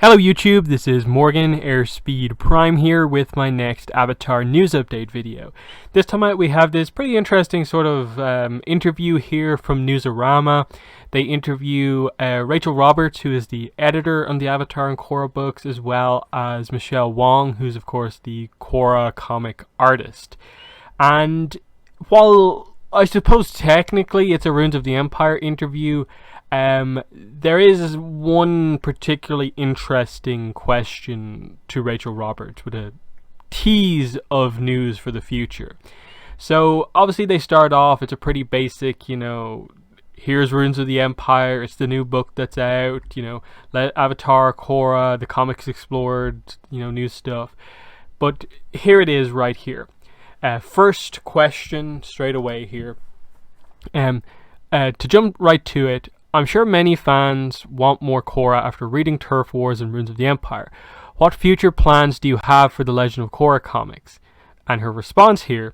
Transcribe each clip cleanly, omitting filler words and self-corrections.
Hello YouTube, this is Morgan Airspeed Prime here with my next Avatar news update video. This time out we have this pretty interesting sort of interview here from Newsarama. They interview Rachel Roberts, who is the editor on the Avatar and Korra books, as well as Michelle Wong, who's of course the Korra comic artist. And while I suppose technically it's a Ruins of the Empire interview, there is one particularly interesting question to Rachel Roberts with a tease of news for the future. So obviously they start off, it's a pretty basic, here's Ruins of the Empire, it's the new book that's out, let Avatar, Korra, the comics explored, new stuff. But here it is right here. First question straight away here. To jump right to it, I'm sure many fans want more Korra after reading Turf Wars and Ruins of the Empire. What future plans do you have for the Legend of Korra comics? And her response here,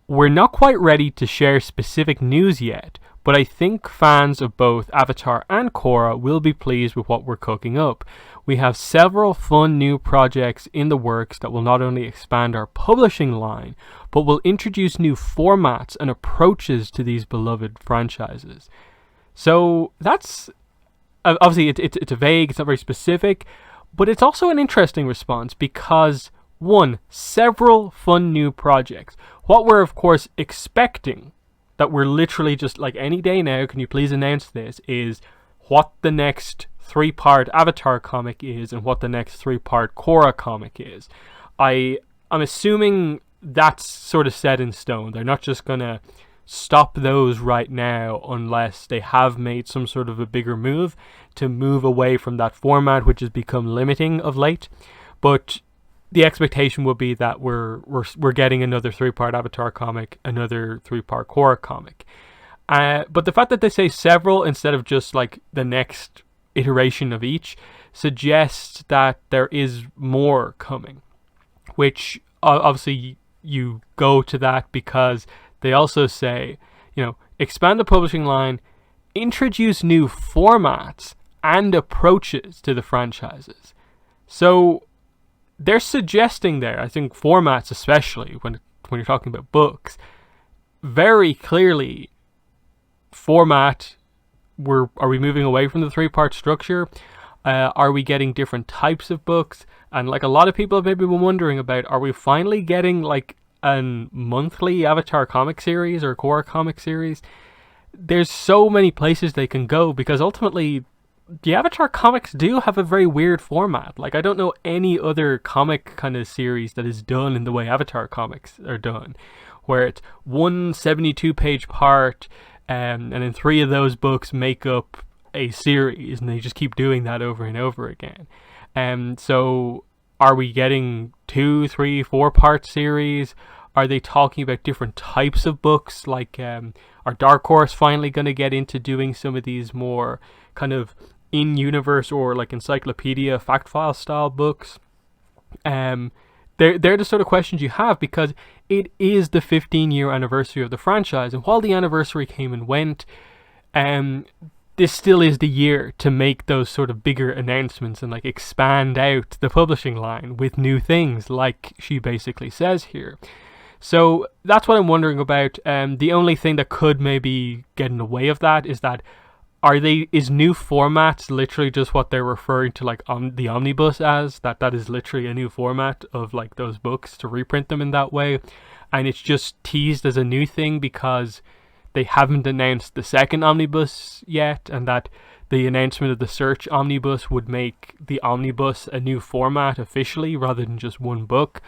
we're not quite ready to share specific news yet, but I think fans of both Avatar and Korra will be pleased with what we're cooking up. We have several fun new projects in the works that will not only expand our publishing line, but will introduce new formats and approaches to these beloved franchises. So that's obviously it's vague, it's not very specific, but it's also an interesting response because one, several fun new projects. What we're of course expecting, that we're literally just like any day now, can you please announce this, is what the next 3-part Avatar comic is and what the next 3-part Korra comic is. I'm assuming that's sort of set in stone. They're not just gonna stop those right now unless they have made some sort of a bigger move to move away from that format, which has become limiting of late. But the expectation would be that we're getting another 3-part Avatar comic, another 3-part Korra comic. But the fact that they say several instead of just like the next iteration of each suggests that there is more coming, which obviously you go to that because they also say, expand the publishing line, introduce new formats and approaches to the franchises. So they're suggesting there, I think formats especially, when you're talking about books, very clearly format, are we moving away from the 3-part structure? Are we getting different types of books? And like a lot of people have maybe been wondering about, are we finally getting like a monthly Avatar comic series or Korra comic series? There's so many places they can go because ultimately the Avatar comics do have a very weird format. Like I don't know any other comic kind of series that is done in the way Avatar comics are done, where it's one 72-page part and then 3 of those books make up a series and they just keep doing that over and over again. So are we getting 2, 3, 4-part series? Are they talking about different types of books? Like, are Dark Horse finally going to get into doing some of these more kind of in-universe or like encyclopedia fact file style books? They're the sort of questions you have because it is the 15-year anniversary of the franchise. And while the anniversary came and went, this still is the year to make those sort of bigger announcements and like expand out the publishing line with new things, like she basically says here. So that's what I'm wondering about. The only thing that could maybe get in the way of that is that is new formats literally just what they're referring to like the omnibus as, that is literally a new format of like those books to reprint them in that way, and it's just teased as a new thing because they haven't announced the second omnibus yet, and that the announcement of the Search omnibus would make the omnibus a new format officially rather than just one book.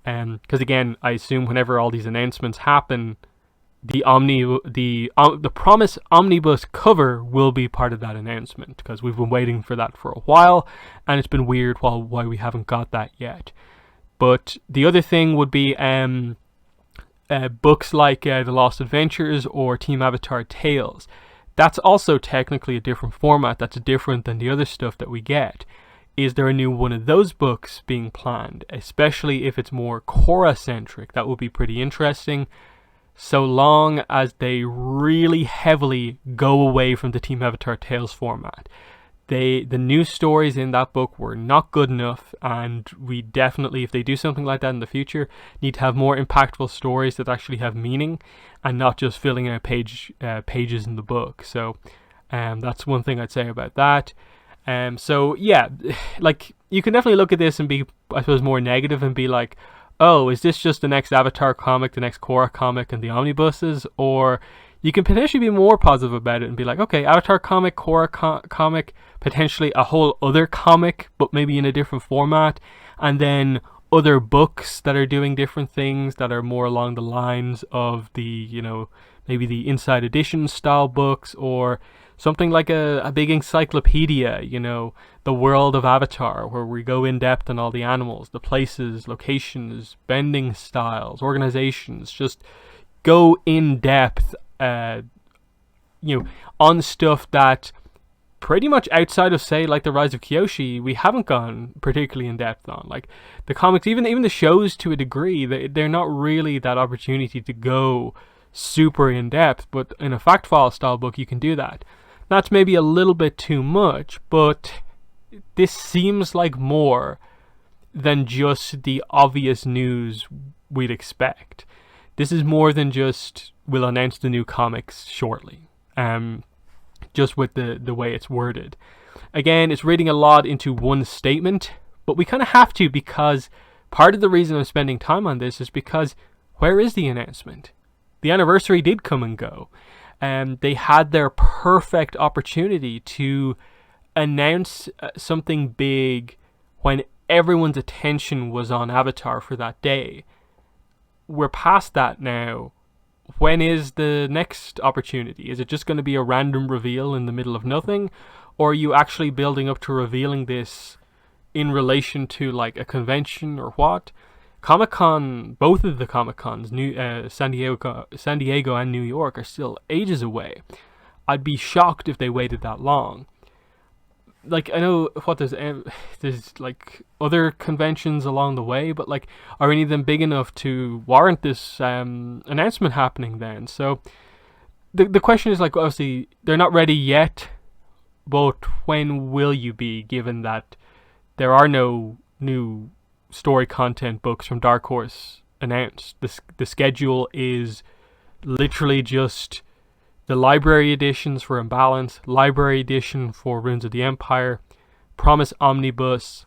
Because again, I assume whenever all these announcements happen, the Promise omnibus cover will be part of that announcement, because we've been waiting for that for a while and it's been weird why we haven't got that yet. But the other thing would be books like The Lost Adventures or Team Avatar Tales. That's also technically a different format. That's different than the other stuff that we get. Is there a new one of those books being planned? Especially if it's more Korra-centric. That would be pretty interesting. So long as they really heavily go away from the Team Avatar Tales format. the news stories in that book were not good enough, and we definitely, if they do something like that in the future, need to have more impactful stories that actually have meaning and not just filling out pages in the book. So that's one thing I'd say about that. So yeah, like, you can definitely look at this and be, I suppose, more negative and be like, oh, is this just the next Avatar comic, the next Korra comic, and the omnibuses? Or you can potentially be more positive about it and be like, okay, Avatar comic, Korra comic, potentially a whole other comic, but maybe in a different format, and then other books that are doing different things that are more along the lines of the, you know, maybe the Inside Edition style books, or something like a big encyclopedia, you know, the world of Avatar, where we go in depth on all the animals, the places, locations, bending styles, organizations, just go in depth, you know, on stuff that pretty much outside of, say, like the Rise of Kyoshi, we haven't gone particularly in depth on. Like the comics, even the shows to a degree, they're not really that opportunity to go super in depth, but in a fact file style book you can do that. That's maybe a little bit too much, but this seems like more than just the obvious news we'd expect. This is more than just, we'll announce the new comics shortly. Just with the way it's worded. Again, it's reading a lot into one statement, but we kind of have to, because part of the reason I'm spending time on this is because where is the announcement? The anniversary did come and go. They had their perfect opportunity to announce something big when everyone's attention was on Avatar for that day. We're past that now. When is the next opportunity? Is it just going to be a random reveal in the middle of nothing? Or are you actually building up to revealing this in relation to like a convention or what? Comic-Con, both of the Comic-Cons, San Diego and New York, are still ages away. I'd be shocked if they waited that long. Like, I know what there's like other conventions along the way, but like, are any of them big enough to warrant this announcement happening then? So the question is, like, obviously they're not ready yet, but when will you be, given that there are no new story content books from Dark Horse announced? The schedule is literally just the library editions for Imbalance, library edition for Runes of the Empire, Promise Omnibus,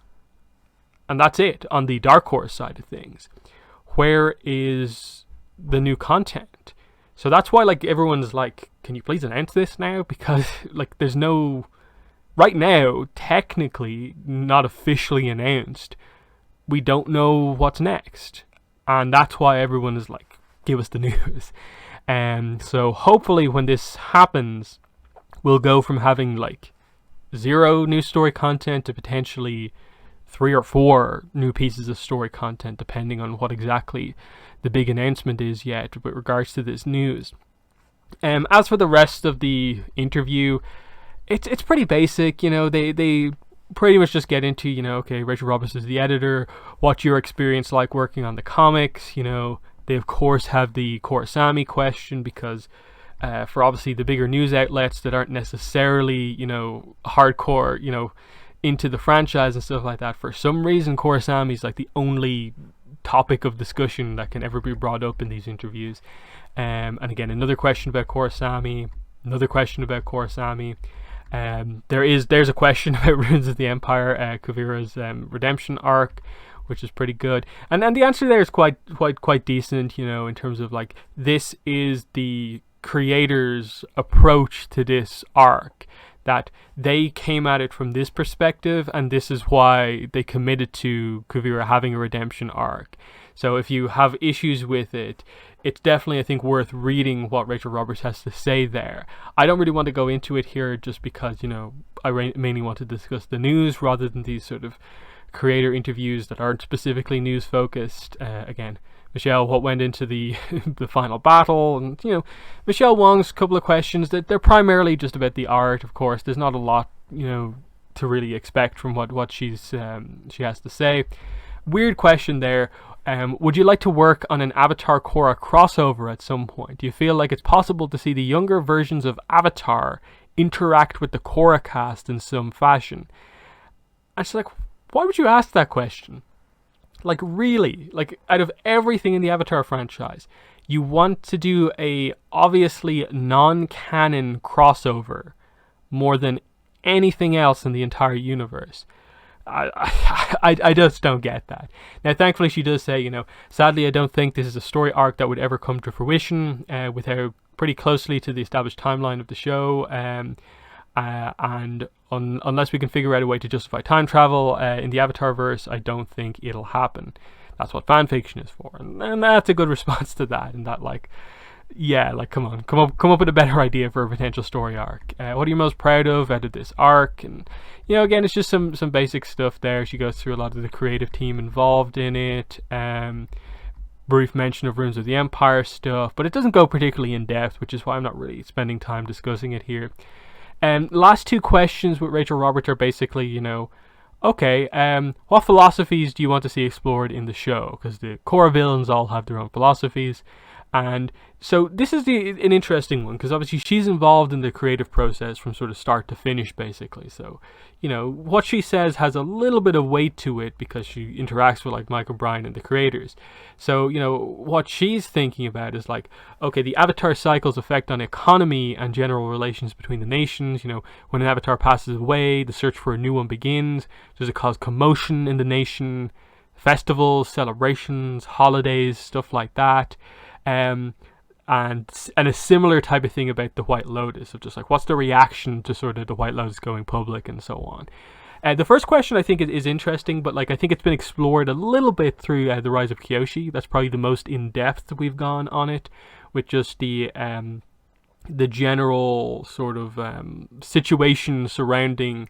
and that's it on the Dark Horse side of things. Where is the new content? So that's why, like, everyone's like, can you please announce this now? Because like, there's no, right now, technically not officially announced. We don't know what's next, and that's why everyone is like, give us the news. And so hopefully when this happens, we'll go from having like 0 new story content to potentially 3 or 4 new pieces of story content, depending on what exactly the big announcement is yet with regards to this news. As for the rest of the interview, it's pretty basic. You know, they pretty much just get into, you know, okay, Rachel Roberts is the editor, what's your experience like working on the comics? You know, they of course have the Korra question, because for obviously the bigger news outlets that aren't necessarily, you know, hardcore, you know, into the franchise and stuff like that, for some reason Korra is like the only topic of discussion that can ever be brought up in these interviews. And again, another question about Korra, another question about Korra. There's a question about Runes of the Empire, Kuvira's redemption arc, which is pretty good, and the answer there is quite decent, you know, in terms of like, this is the creators' approach to this arc, that they came at it from this perspective, and this is why they committed to Kuvira having a redemption arc. So if you have issues with it, it's definitely, I think, worth reading what Rachel Roberts has to say there. I don't really want to go into it here, just because, you know, I mainly want to discuss the news rather than these sort of creator interviews that aren't specifically news focused. Again, Michelle, what went into the the final battle, and, you know, Michelle Wong's couple of questions that they're primarily just about the art. Of course, there's not a lot, you know, to really expect from what she has to say. Weird question there. Would you like to work on an Avatar Korra crossover at some point? Do you feel like it's possible to see the younger versions of Avatar interact with the Korra cast in some fashion. And she's like, why would you ask that question? Like, really? Like, out of everything in the Avatar franchise, you want to do a obviously non-canon crossover more than anything else in the entire universe. I just don't get that. Now, thankfully, she does say, sadly, I don't think this is a story arc that would ever come to fruition with how pretty closely to the established timeline of the show. And unless we can figure out a way to justify time travel in the Avatar verse, I don't think it'll happen. That's what fan fiction is for, and that's a good response to that. And that, like, yeah, like, come up with a better idea for a potential story arc. What are you most proud of out of this arc? And again, it's just some basic stuff there. She goes through a lot of the creative team involved in it. Brief mention of Ruins of the Empire stuff, but it doesn't go particularly in depth, which is why I'm not really spending time discussing it here. Last two questions with Rachel Roberts are basically, okay, what philosophies do you want to see explored in the show? Because the Korra villains all have their own philosophies. And so this is an interesting one, because obviously she's involved in the creative process from sort of start to finish, basically. So, what she says has a little bit of weight to it because she interacts with, like, Mike O'Brien and the creators. So, what she's thinking about is, like, okay, the Avatar cycle's effect on economy and general relations between the nations. When an Avatar passes away, the search for a new one begins. Does it cause commotion in the nation? Festivals, celebrations, holidays, stuff like that. And a similar type of thing about the White Lotus, of just like, what's the reaction to sort of the White Lotus going public and so on. The first question I think is interesting, but like I think it's been explored a little bit through The Rise of Kyoshi. That's probably the most in-depth we've gone on it, with just the general sort of situation surrounding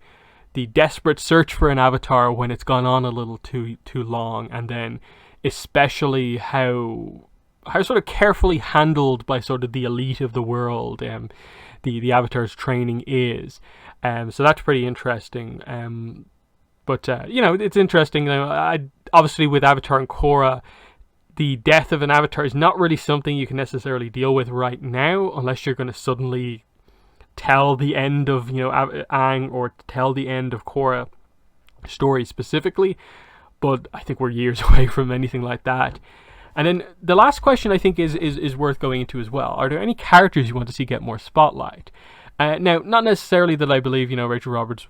the desperate search for an avatar when it's gone on a little too long, and then especially how sort of carefully handled by sort of the elite of the world the Avatar's training is. So that's pretty interesting. But it's interesting. Obviously with Avatar and Korra, the death of an Avatar is not really something you can necessarily deal with right now, unless you're going to suddenly tell the end of Aang, or tell the end of Korra story specifically. But I think we're years away from anything like that. And then the last question I think is worth going into as well. Are there any characters you want to see get more spotlight? Now, not necessarily that I believe, Rachel Roberts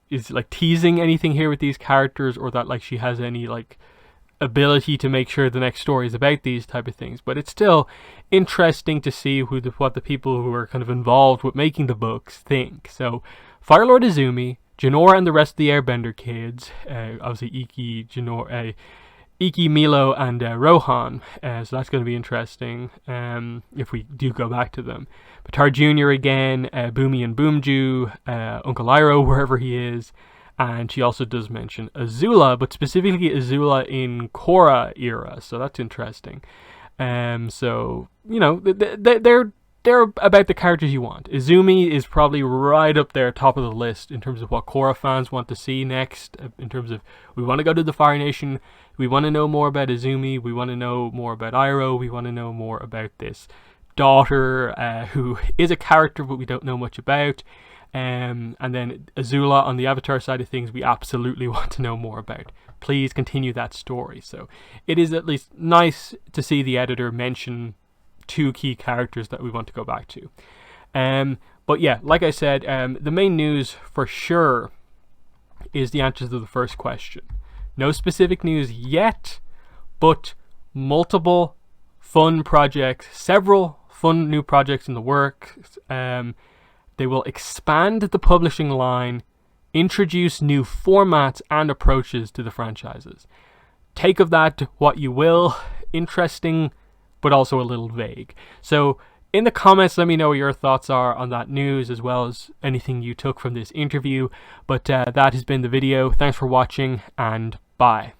is like teasing anything here with these characters, or that like she has any like ability to make sure the next story is about these type of things. But it's still interesting to see what the people who are kind of involved with making the books think. So, Fire Lord Izumi, Jinora and the rest of the Airbender kids, obviously Iki, Milo, and Rohan, so that's going to be interesting if we do go back to them. Batar Jr. again, Boomy and Boomju, Uncle Iroh, wherever he is, and she also does mention Azula, but specifically Azula in Korra era, so that's interesting. So, they're about the characters you want. Izumi is probably right up there, top of the list, in terms of what Korra fans want to see next, in terms of, we want to go to the Fire Nation, we want to know more about Izumi, we want to know more about Iroh, we want to know more about this daughter, who is a character but we don't know much about, and then Azula on the Avatar side of things, we absolutely want to know more about. Please continue that story. So it is at least nice to see the editor mention two key characters that we want to go back to. But yeah, like I said, the main news for sure is the answer to the first question. No specific news yet, but multiple fun projects, several fun new projects in the works. They will expand the publishing line, introduce new formats and approaches to the franchises. Take of that what you will. Interesting, but also a little vague. So in the comments, let me know what your thoughts are on that news, as well as anything you took from this interview. But that has been the video. Thanks for watching, and bye.